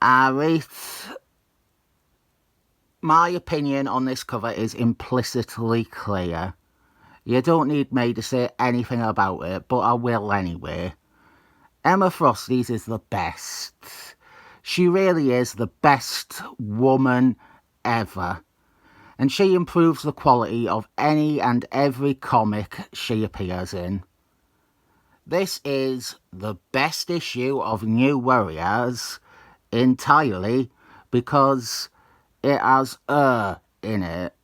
Alright, my opinion on this cover is implicitly clear. You don't need me to say anything about it, but I will anyway. Emma Frosty's is the best. She really is the best woman ever. And she improves the quality of any and every comic she appears in. This is the best issue of New Warriors entirely because it has her in it.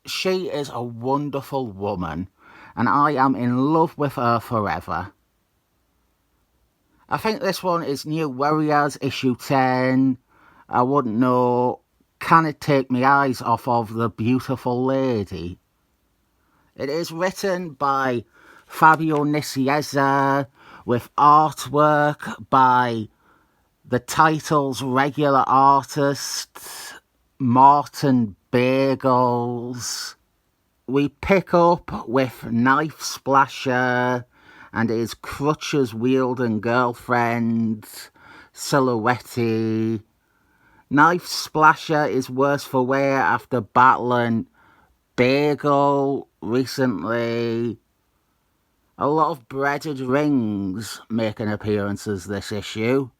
She is a wonderful woman and I am in love with her forever. I think this one is New Warriors issue 10. I wouldn't know. Can it take my eyes off of the beautiful lady? It is written by Fabian Nicieza with artwork by the title's regular artist, Martin Bagels. We pick up with Knife Splasher and his crutches-wielding girlfriend, Silhouette. Knife Splasher is worse for wear after battling Bagel recently. A lot of breaded rings making appearances this issue.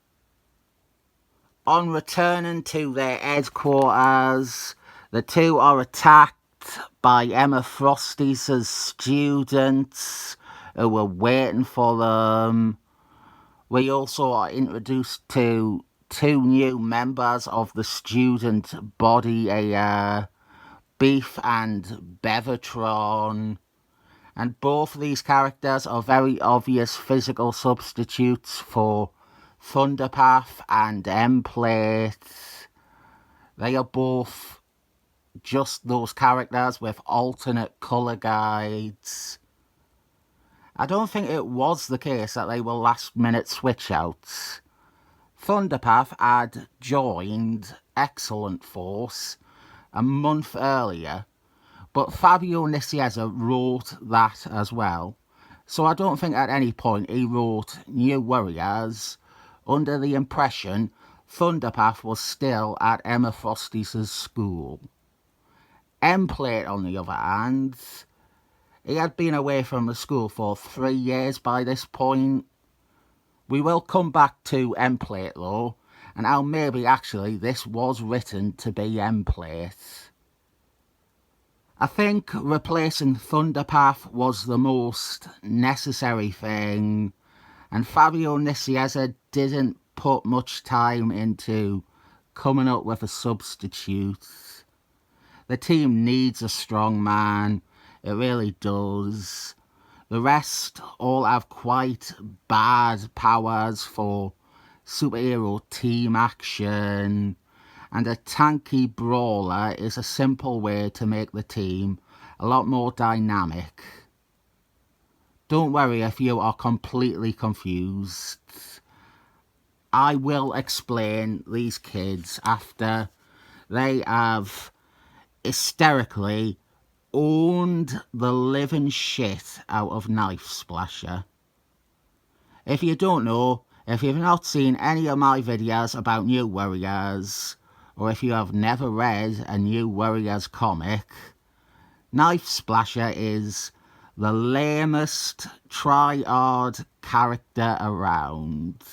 On returning to their headquarters, the two are attacked by Emma Frosty's students who were waiting for them. We also are introduced to two new members of the student body, Beef and Bevatron. And both of these characters are very obvious physical substitutes for Thunderpath and Emplate. They are both just those characters with alternate colour guides. I don't think it was the case that they were last minute switch outs. Thunderpath had joined Excellent Force a month earlier, but Fabio Nicieza wrote that as well. So I don't think at any point he wrote New Warriors under the impression Thunderpath was still at Emma Frosty's school. Emplate, on the other hand, he had been away from the school for 3 years by this point. We will come back to Emplate though, and how maybe actually this was written to be Emplate. I think replacing Thunderpath was the most necessary thing, and Fabio Nicieza didn't put much time into coming up with a substitute. The team needs a strong man, it really does. The rest all have quite bad powers for superhero team action, and a tanky brawler is a simple way to make the team a lot more dynamic. Don't worry if you are completely confused. I will explain these kids after they have hysterically owned the living shit out of Knife Splasher. If you don't know, if you've not seen any of my videos about New Warriors, or if you have never read a New Warriors comic, Knife Splasher is the lamest try-hard character around.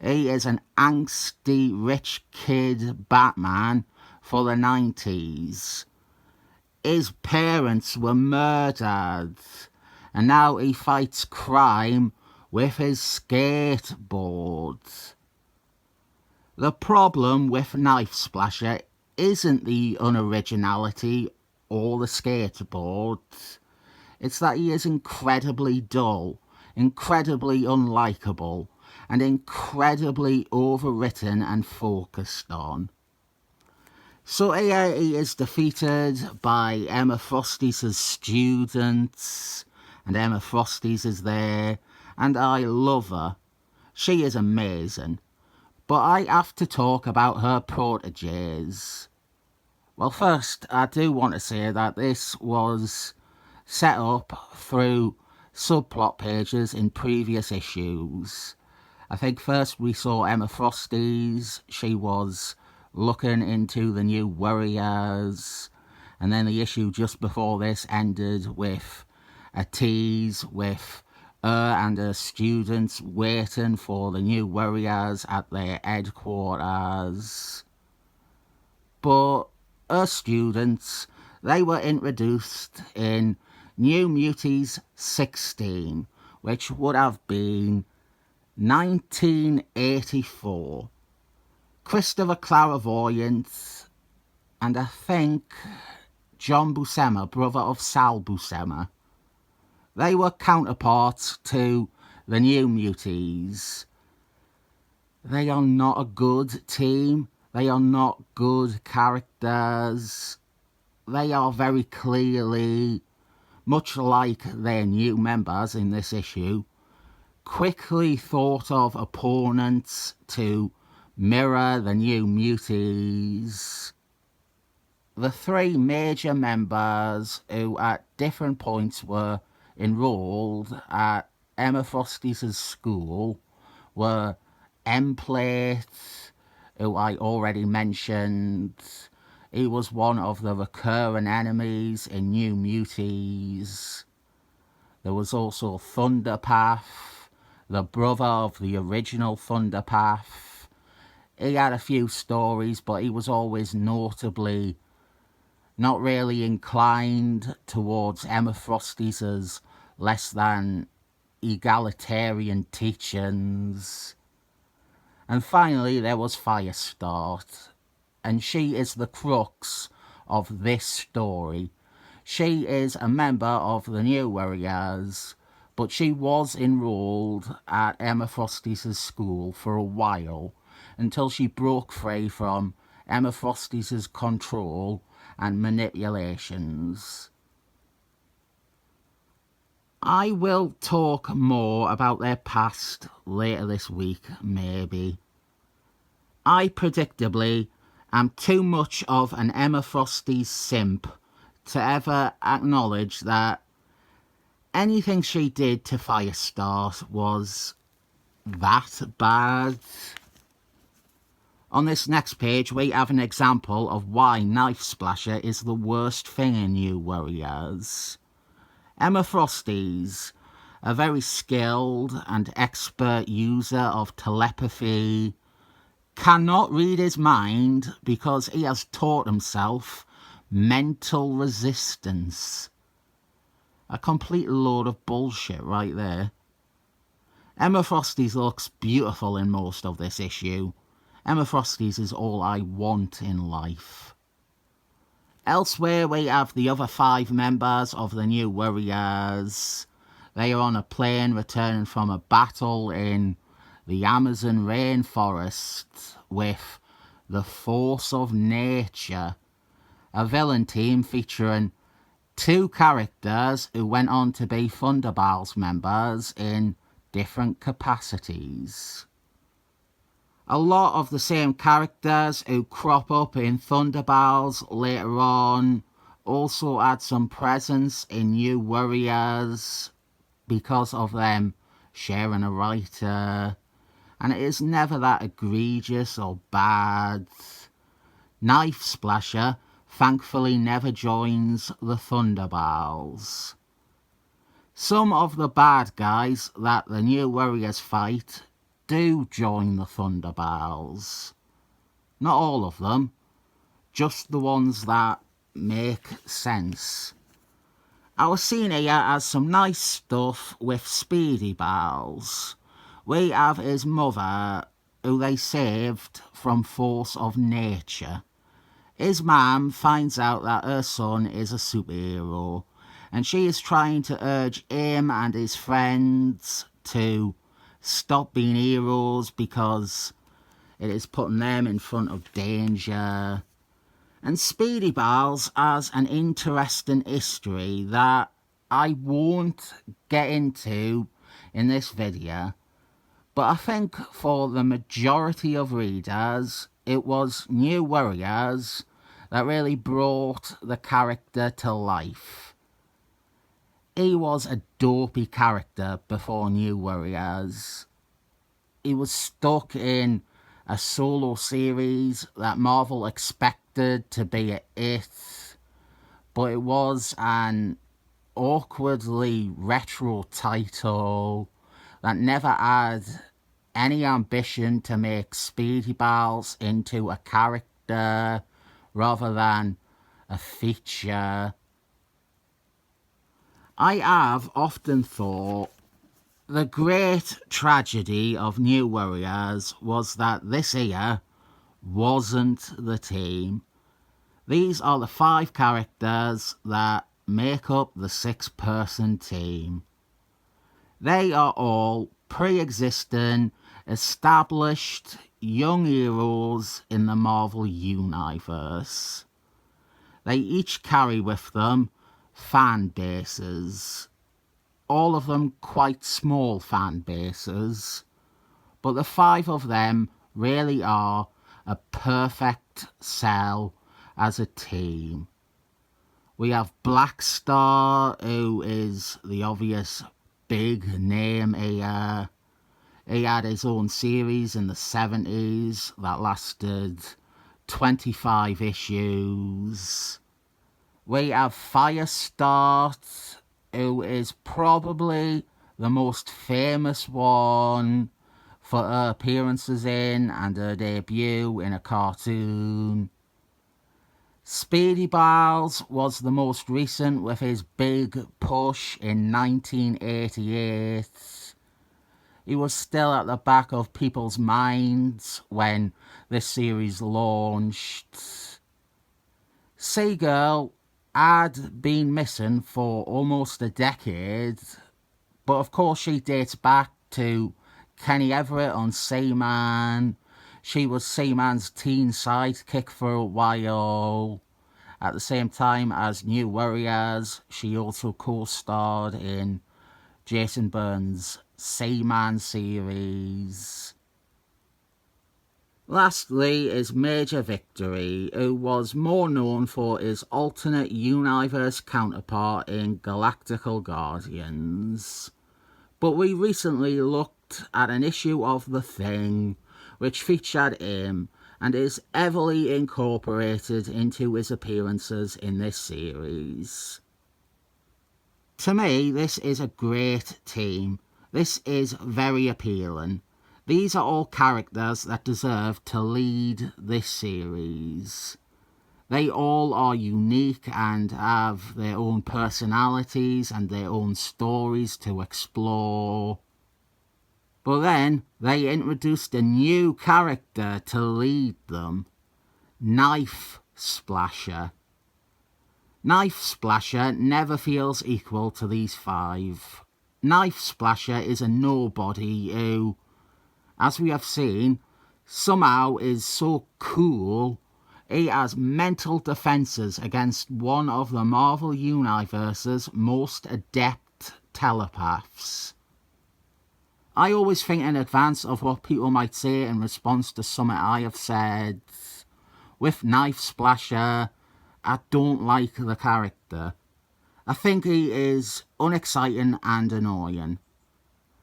He is an angsty rich kid Batman for the 90s. His parents were murdered, and now he fights crime with his skateboard. The problem with Knife Splasher isn't the unoriginality or the skateboard. It's that he is incredibly dull, incredibly unlikable, and incredibly overwritten and focused on. So here he is defeated by Emma Frosty's students, and Emma Frosty's is there, and I love her. She is amazing. But I have to talk about her proteges. Well, first, I do want to say that this was set up through subplot pages in previous issues. I think first we saw Emma Frosty's. She was looking into the New Warriors. And then the issue just before this ended with a tease with her and her students waiting for the New Warriors at their headquarters. But her students, they were introduced in New Muties 16, which would have been 1984. Christopher Clairvoyant and I think John Buscema, brother of Sal Buscema, they were counterparts to the New Muties. They are not a good team. They are not good characters. They are very clearly, much like their new members in this issue, quickly thought of opponents to mirror the New Muties. The three major members who at different points were enrolled at Emma Frosty's school were Emplate, who I already mentioned. He was one of the recurring enemies in New Muties. There was also Thunderpath, the brother of the original Thunderpath. He had a few stories, but he was always notably not really inclined towards Emma Frosty's as less than egalitarian teachings. And finally there was Firestar, and she is the crux of this story. She is a member of the New Warriors, but she was enrolled at Emma Frosty's school for a while until she broke free from Emma Frosty's control and manipulations. I will talk more about their past later this week, maybe. I predictably am too much of an Emma Frosty's simp to ever acknowledge that anything she did to Firestar was that bad. On this next page we have an example of why Knife Splasher is the worst thing in New Warriors. Emma Frosty's a very skilled and expert user of telepathy, cannot read his mind because he has taught himself mental resistance. A complete load of bullshit right there. Emma Frosty's looks beautiful in most of this issue. Emma Frosty's is all I want in life. Elsewhere we have the other 5 members of the New Warriors. They are on a plane returning from a battle in the Amazon rainforest with the Force of Nature, a villain team featuring 2 characters who went on to be Thunderballs members in different capacities. A lot of the same characters who crop up in Thunderballs later on also had some presence in New Warriors because of them sharing a writer, and it is never that egregious or bad. Knife Splasher thankfully never joins the Thunderballs. Some of the bad guys that the New Warriors fight do join the Thunderballs. Not all of them, just the ones that make sense. Our scene here has some nice stuff with Speedy Balls. We have his mother, who they saved from Force of Nature. His mum finds out that her son is a superhero, and she is trying to urge him and his friends to stop being heroes because it is putting them in front of danger. And Speedy Balls has an interesting history that I won't get into in this video, but I think for the majority of readers it was New Warriors that really brought the character to life. He was a dopey character before New Warriors. he was stuck in a solo series that Marvel expected to be a hit, but it was an awkwardly retro title that never had any ambition to make Speedy Balls into a character rather than a feature. I have often thought the great tragedy of New Warriors was that this here wasn't the team. These are the 5 characters that make up the 6-person team. They are all pre-existing, established young heroes in the Marvel Universe. They each carry with them fan bases, all of them quite small fan bases, but the 5 of them really are a perfect cell as a team. We have Blackstar, who is the obvious big name here. He had his own series in the 70s that lasted 25 issues. We have Firestar, who is probably the most famous one for her appearances in and her debut in a cartoon. Speedy Balls was the most recent with his big push in 1988. He was still at the back of people's minds when this series launched. Seagirl had been missing for almost a decade, but of course she dates back to Kenny Everett on Seaman. She was Seaman's teen sidekick for a while. At the same time as New Warriors, she also co-starred in Jason Byrne's Seaman series. Lastly is Major Victory, who was more known for his alternate universe counterpart in Galactical Guardians. But we recently looked at an issue of The Thing which featured him and is heavily incorporated into his appearances in this series. To me, this is a great team. This is very appealing. These are all characters that deserve to lead this series. They all are unique and have their own personalities and their own stories to explore. But then they introduced a new character to lead them, Knife Splasher. Knife Splasher never feels equal to these 5. Knife Splasher is a nobody who, as we have seen, somehow is so cool he has mental defences against one of the Marvel Universe's most adept telepaths. I always think in advance of what people might say in response to something I have said. With Knife Splasher, I don't like the character. I think he is unexciting and annoying.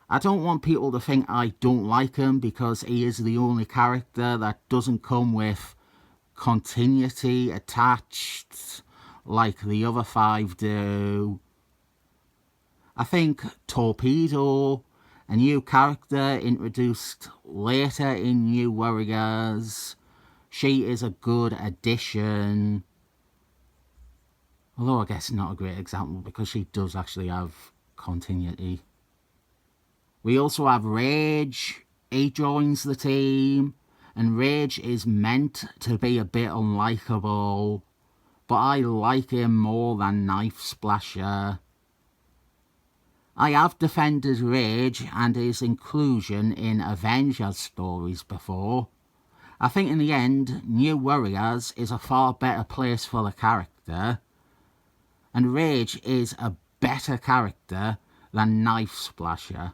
I don't want people to think I don't like him because he is the only character that doesn't come with continuity attached like the other 5 do. I think Torpedo, a new character introduced later in New Warriors, she is a good addition. Although I guess not a great example because she does actually have continuity. We also have Rage. He joins the team, and Rage is meant to be a bit unlikable, but I like him more than Knife Splasher. I have defended Rage and his inclusion in Avengers stories before. I think in the end, New Warriors is a far better place for the character, and Rage is a better character than Knife Splasher.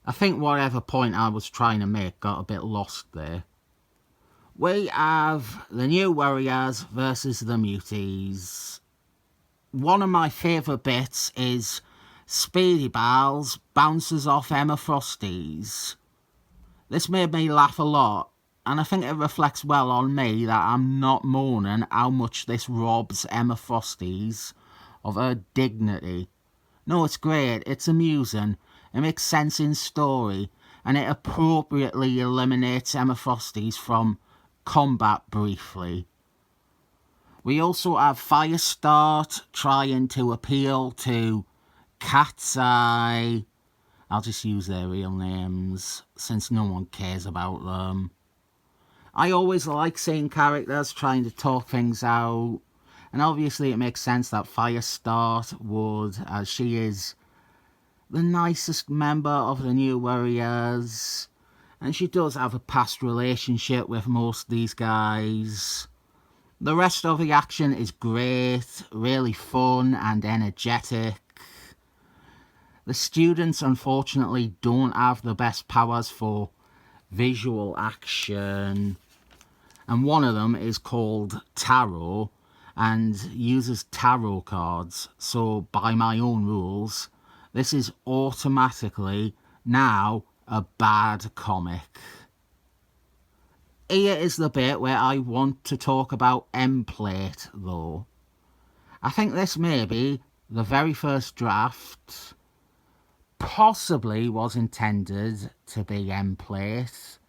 I think whatever point I was trying to make got a bit lost there. We have the New Warriors versus the Muties. One of my favourite bits is Speedy Bowles bounces off Emma Frosty's. This made me laugh a lot, and I think it reflects well on me that I'm not mourning how much this robs Emma Frosty's of her dignity. No, it's great, it's amusing, it makes sense in story, and it appropriately eliminates Emma Frosty's from combat briefly. We also have Firestar trying to appeal to Cat's Eye. I'll just use their real names since no one cares about them. I always like seeing characters trying to talk things out, and obviously it makes sense that Firestar would, as she is the nicest member of the New Warriors, and she does have a past relationship with most of these guys. The rest of the action is great, really fun and energetic. The students unfortunately don't have the best powers for visual action, and one of them is called Tarot and uses tarot cards, so by my own rules this is automatically now a bad comic. Here is the bit where I want to talk about M-Plate though. I think this may be the very first draft possibly was intended to be M-Plate.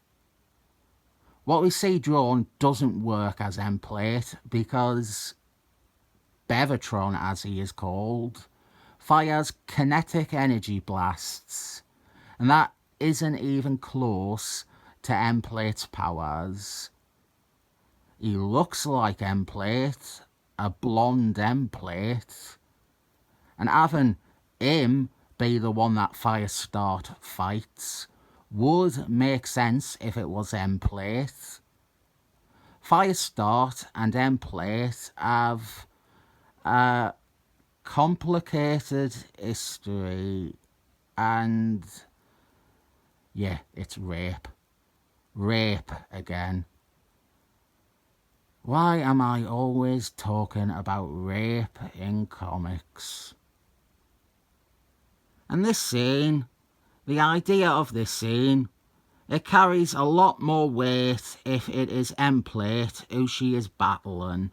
What we see drawn doesn't work as M-Plate because Bevatron, as he is called, fires kinetic energy blasts, and that isn't even close to M-Plate's powers. He looks like M-Plate, a blonde M-Plate, and having him be the one that Firestar fights would make sense if it was M-Plate. Firestar and M-Plate have a complicated history, and yeah, it's rape. Rape again. Why am I always talking about rape in comics? And this scene, the idea of this scene, it carries a lot more weight if it is M-Plate who she is battling.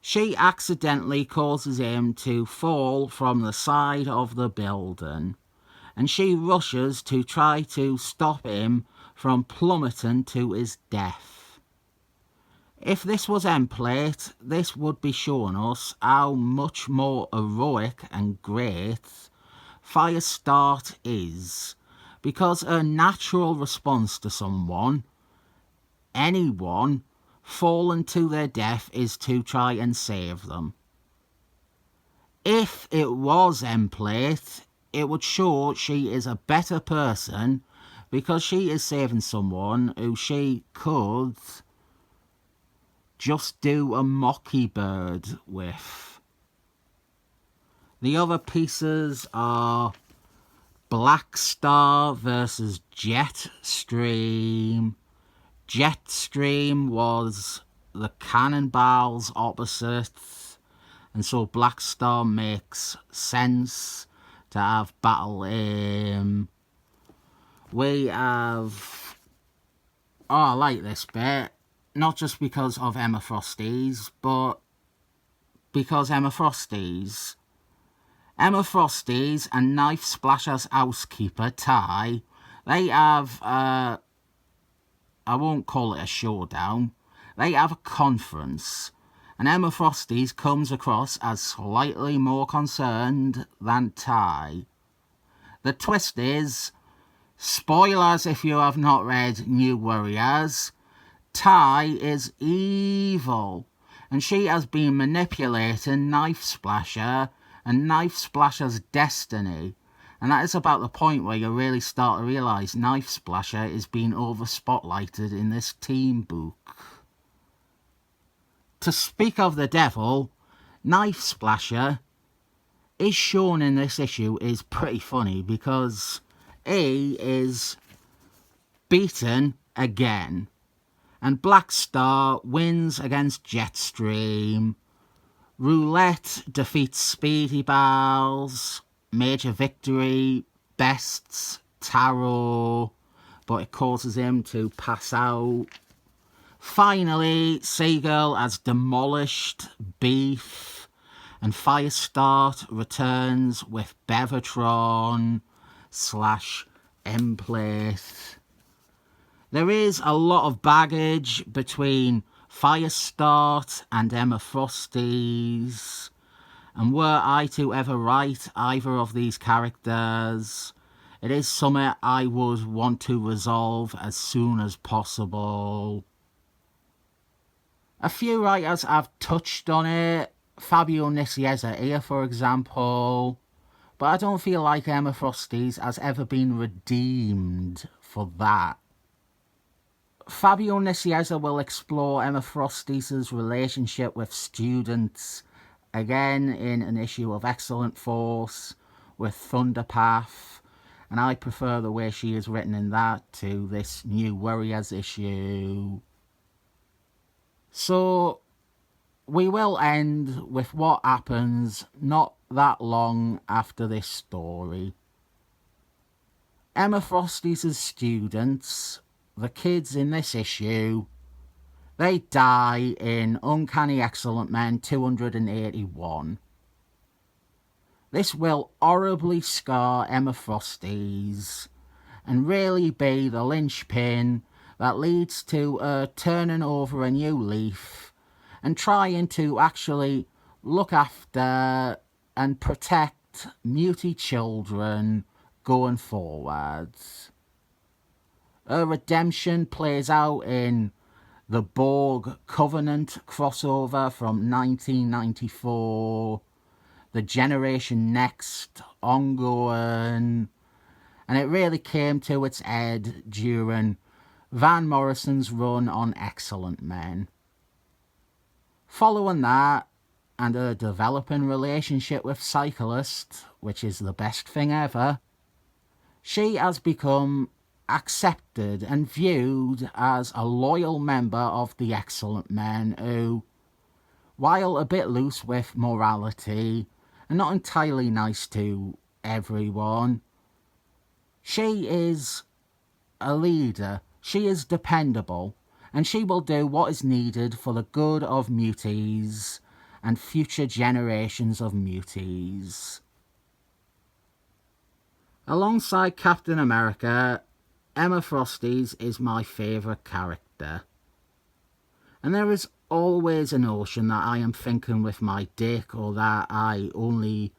She accidentally causes him to fall from the side of the building, and she rushes to try to stop him from plummeting to his death. If this was M-Plate, this would be showing us how much more heroic and great Firestar is, because her natural response to someone, anyone, falling to their death is to try and save them. If it was M-Plate, it would show she is a better person because she is saving someone who she could just do a mockingbird with. The other pieces are Blackstar versus Jetstream. Jetstream was the Cannonball's opposite, and so Blackstar makes sense to have battle aim. We have... Oh, I like this bit. Not just because of Emma Frosty's, but because Emma Frosty's and Knife Splasher's housekeeper, Ty, they have, I won't call it a showdown, they have a conference, and Emma Frosty's comes across as slightly more concerned than Ty. The twist is, spoilers if you have not read New Warriors, Ty is evil, and she has been manipulating Knife Splasher and Knife Splasher's destiny, and that is about the point where you really start to realise Knife Splasher is being over-spotlighted in this team book. To speak of the devil, Knife Splasher is shown in this issue is pretty funny because he is beaten again, and Blackstar wins against Jetstream. Roulette defeats Speedy Bowles. major victory, bests Taro, but it causes him to pass out. Finally, Seagull has demolished Beef, and Firestar returns with Bevatron / Emplate. There is a lot of baggage between Firestar and Emma Frosty's, and were I to ever write either of these characters, it is something I would want to resolve as soon as possible. A few writers have touched on it, Fabian Nicieza here for example, but I don't feel like Emma Frosty's has ever been redeemed for that. Fabian Nicieza will explore Emma Frosty's relationship with students, again in an issue of Excellent Force with Thunderpath, and I prefer the way she is written in that to this new Warriors issue. So we will end with what happens not that long after this story. Emma Frosty's students, the kids in this issue, they die in Uncanny Excellent Men 281. This will horribly scar Emma Frosty's and really be the linchpin that leads to her turning over a new leaf and trying to actually look after and protect muty children going forwards. Her redemption plays out in the Borg Covenant crossover from 1994, the Generation Next ongoing, and it really came to its head during Van Morrison's run on Excellent Men. Following that, and a developing relationship with Cyclist, which is the best thing ever, she has become accepted and viewed as a loyal member of the Excellent Men who, while a bit loose with morality and not entirely nice to everyone, she is a leader, she is dependable, and she will do what is needed for the good of muties and future generations of muties. Alongside Captain America, Emma Frosty's is my favourite character. And there is always a notion that I am thinking with my dick, or that I only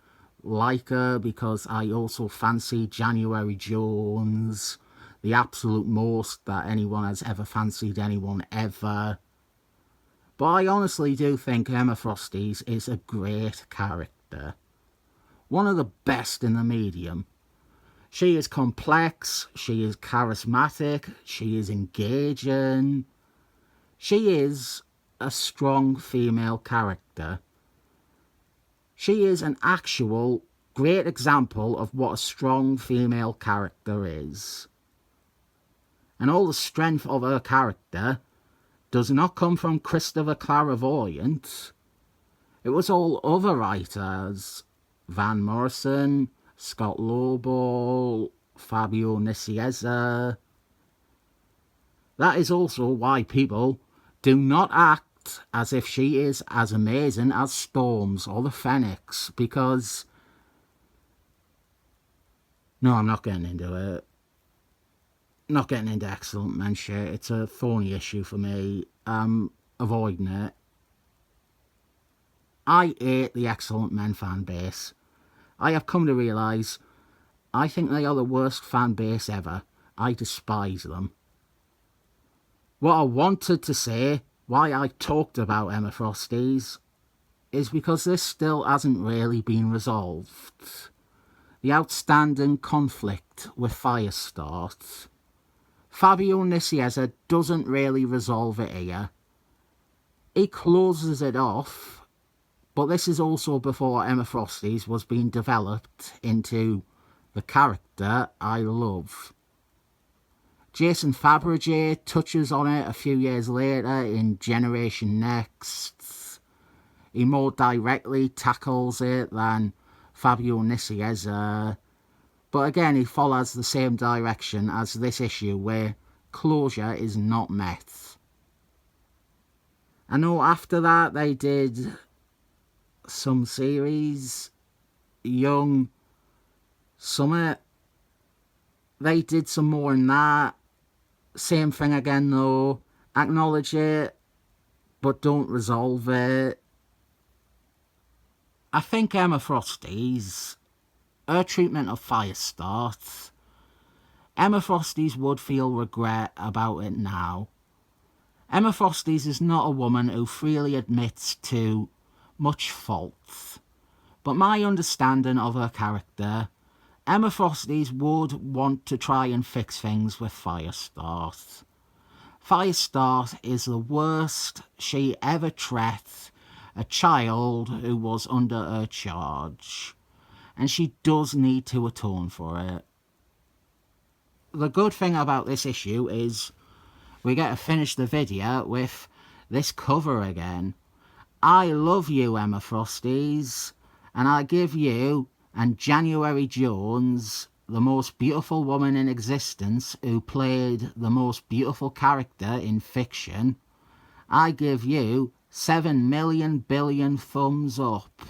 like her because I also fancy January Jones, the absolute most that anyone has ever fancied anyone ever. But I honestly do think Emma Frosty's is a great character. One of the best in the medium. She is complex, she is charismatic, she is engaging. She is a strong female character. She is an actual great example of what a strong female character is. And all the strength of her character does not come from Christopher Clairvoyant. It was all other writers, Van Morrison, Scott Lobel, Fabio Nicieza. That is also why people do not act as if she is as amazing as Storms or the Phoenix, because... No, I'm not getting into it. Not getting into Excellent Men shit. It's a thorny issue for me. Avoiding it. I hate the Excellent Men fan base. I have come to realise I think they are the worst fan base ever. I despise them. What I wanted to say, why I talked about Emma Frosty's, is because this still hasn't really been resolved. The outstanding conflict with Firestar. Fabio Nicieza doesn't really resolve it here. He closes it off, but this is also before Emma Frosty's was being developed into the character I love. Jason Fabergé touches on it a few years later in Generation Next. He more directly tackles it than Fabian Nicieza. But again, he follows the same direction as this issue, where closure is not met. I know after that they did some series, Young Summit. They did some more than that. Same thing again though. Acknowledge it, but don't resolve it. I think Emma Frosty's, her treatment of Firestar, Emma Frosty's would feel regret about it now. Emma Frosty's is not a woman who freely admits to much fault, but my understanding of her character, Emma Frosty's would want to try and fix things with Firestar. Firestar is the worst she ever treated a child who was under her charge, and she does need to atone for it. The good thing about this issue is we get to finish the video with this cover again. I love you, Emma Frosty's, and I give you and January Jones, the most beautiful woman in existence who played the most beautiful character in fiction, I give you 7 million billion thumbs up.